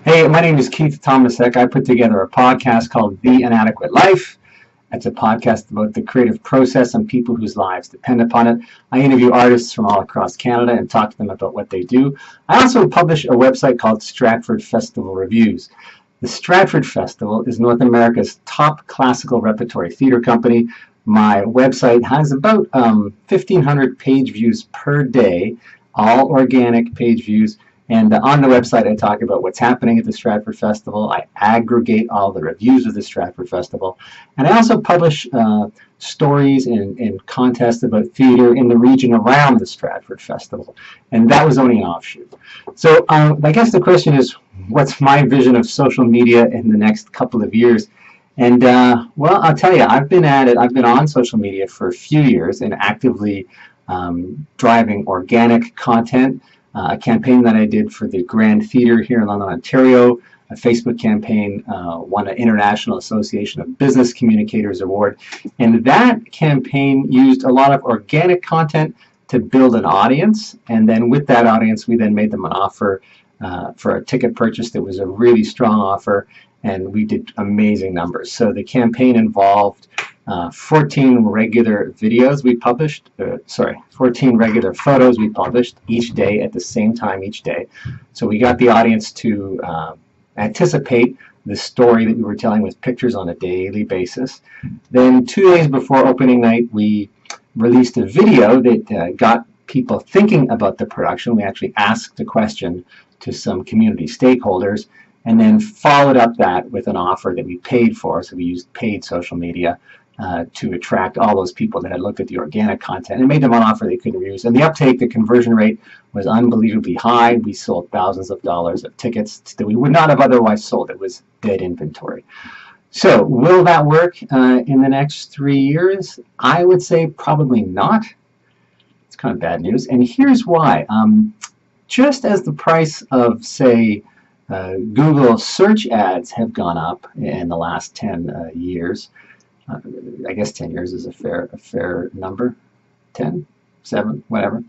Hey, my name is Keith Tomasek. I put together a podcast called The Inadequate Life. It's a podcast about the creative process and people whose lives depend upon it. I interview artists from all across Canada and talk to them about what they do. I also publish a website called Stratford Festival Reviews. The Stratford Festival is North America's top classical repertory theatre company. My website has about 1,500 page views per day, all organic page views. And on the website, I talk about what's happening at the Stratford Festival. I aggregate all the reviews of the Stratford Festival. And I also publish stories and contests about theater in the region around the Stratford Festival. And that was only an offshoot. So I guess the question is, what's my vision of social media in the next couple of years? And well, I'll tell you, I've been at it. I've been on social media for a few years and actively driving organic content. A campaign that I did for the Grand Theatre here in London, Ontario, a Facebook campaign, won an International Association of Business Communicators Award. And that campaign used a lot of organic content to build an audience. And then with that audience, we then made them an offer for a ticket purchase that was a really strong offer. And we did amazing numbers. So the campaign involved 14 regular videos we published, 14 regular photos we published each day at the same time each day. So we got the audience to anticipate the story that we were telling with pictures on a daily basis. Then 2 days before opening night, we released a video that got people thinking about the production. We actually asked a question to some community stakeholders and then followed up that with an offer that we paid for. So we used paid social media to attract all those people that had looked at the organic content and made them an offer they couldn't refuse. And the uptake, the conversion rate was unbelievably high. We sold thousands of dollars of tickets that we would not have otherwise sold. It was dead inventory. So will that work in the next 3 years? I would say probably not. It's kind of bad news. And here's why. Just as the price of, say, Google search ads have gone up in the last 10 years, I guess 10 years is a fair number, 10, 7, whatever.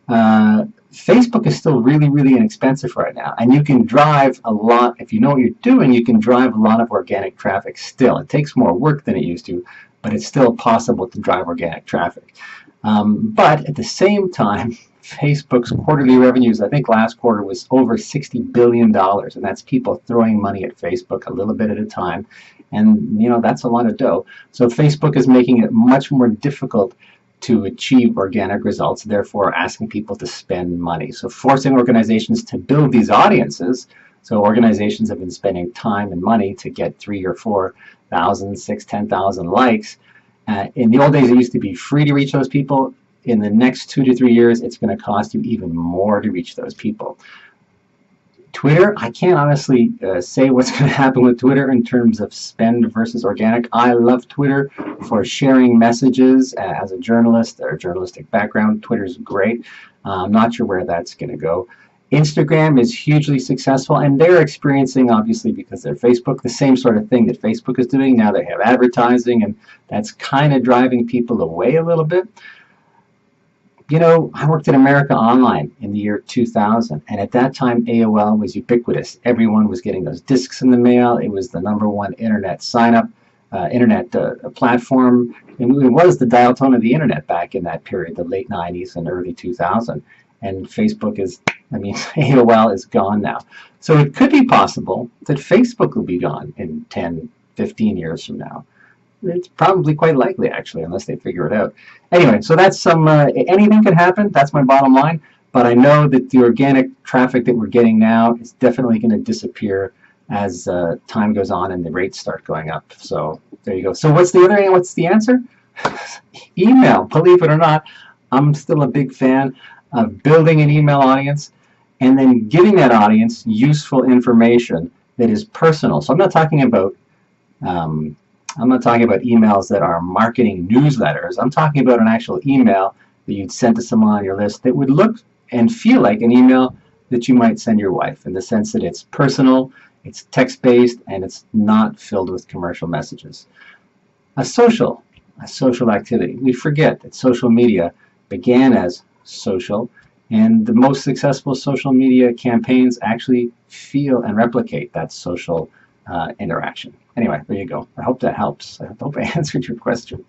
Facebook is still really, really inexpensive right now, and you can drive a lot. If you know what you're doing, you can drive a lot of organic traffic still. It takes more work than it used to, but it's still possible to drive organic traffic. But at the same time, Facebook's quarterly revenues, I think last quarter was over $60 billion, and that's people throwing money at Facebook a little bit at a time. And, you know, that's a lot of dough. So Facebook is making it much more difficult to achieve organic results, therefore asking people to spend money. So forcing organizations to build these audiences. So organizations have been spending time and money to get 3,000 or 4,000, 6,000, 10,000 likes. In the old days, it used to be free to reach those people. In the next 2 to 3 years, it's going to cost you even more to reach those people. Twitter, I can't honestly say what's going to happen with Twitter in terms of spend versus organic. I love Twitter for sharing messages as a journalist or a journalistic background. Twitter's great. I'm not sure where that's going to go. Instagram is hugely successful, and they're experiencing, obviously, because they're Facebook, the same sort of thing that Facebook is doing. Now they have advertising, and that's kind of driving people away a little bit. You know, I worked at America Online in the year 2000, and at that time AOL was ubiquitous. Everyone was getting those discs in the mail. It was the #1 internet sign-up, internet platform. It was the dial tone of the internet back in that period, the late 90s and early 2000. And Facebook is, AOL is gone now. So it could be possible that Facebook will be gone in 10, 15 years from now. It's probably quite likely, actually, unless they figure it out. Anyway, so that's anything could happen. That's my bottom line. But I know that the organic traffic that we're getting now is definitely going to disappear as time goes on and the rates start going up. So there you go. So what's the answer? Email. Believe it or not, I'm still a big fan of building an email audience and then giving that audience useful information that is personal. So I'm not talking about emails that are marketing newsletters. I'm talking about an actual email that you'd send to someone on your list that would look and feel like an email that you might send your wife, in the sense that it's personal, it's text-based, and it's not filled with commercial messages. A social activity. We forget that social media began as social And the most successful social media campaigns actually feel and replicate that social interaction. Anyway, there you go. I hope that helps. I hope I answered your question.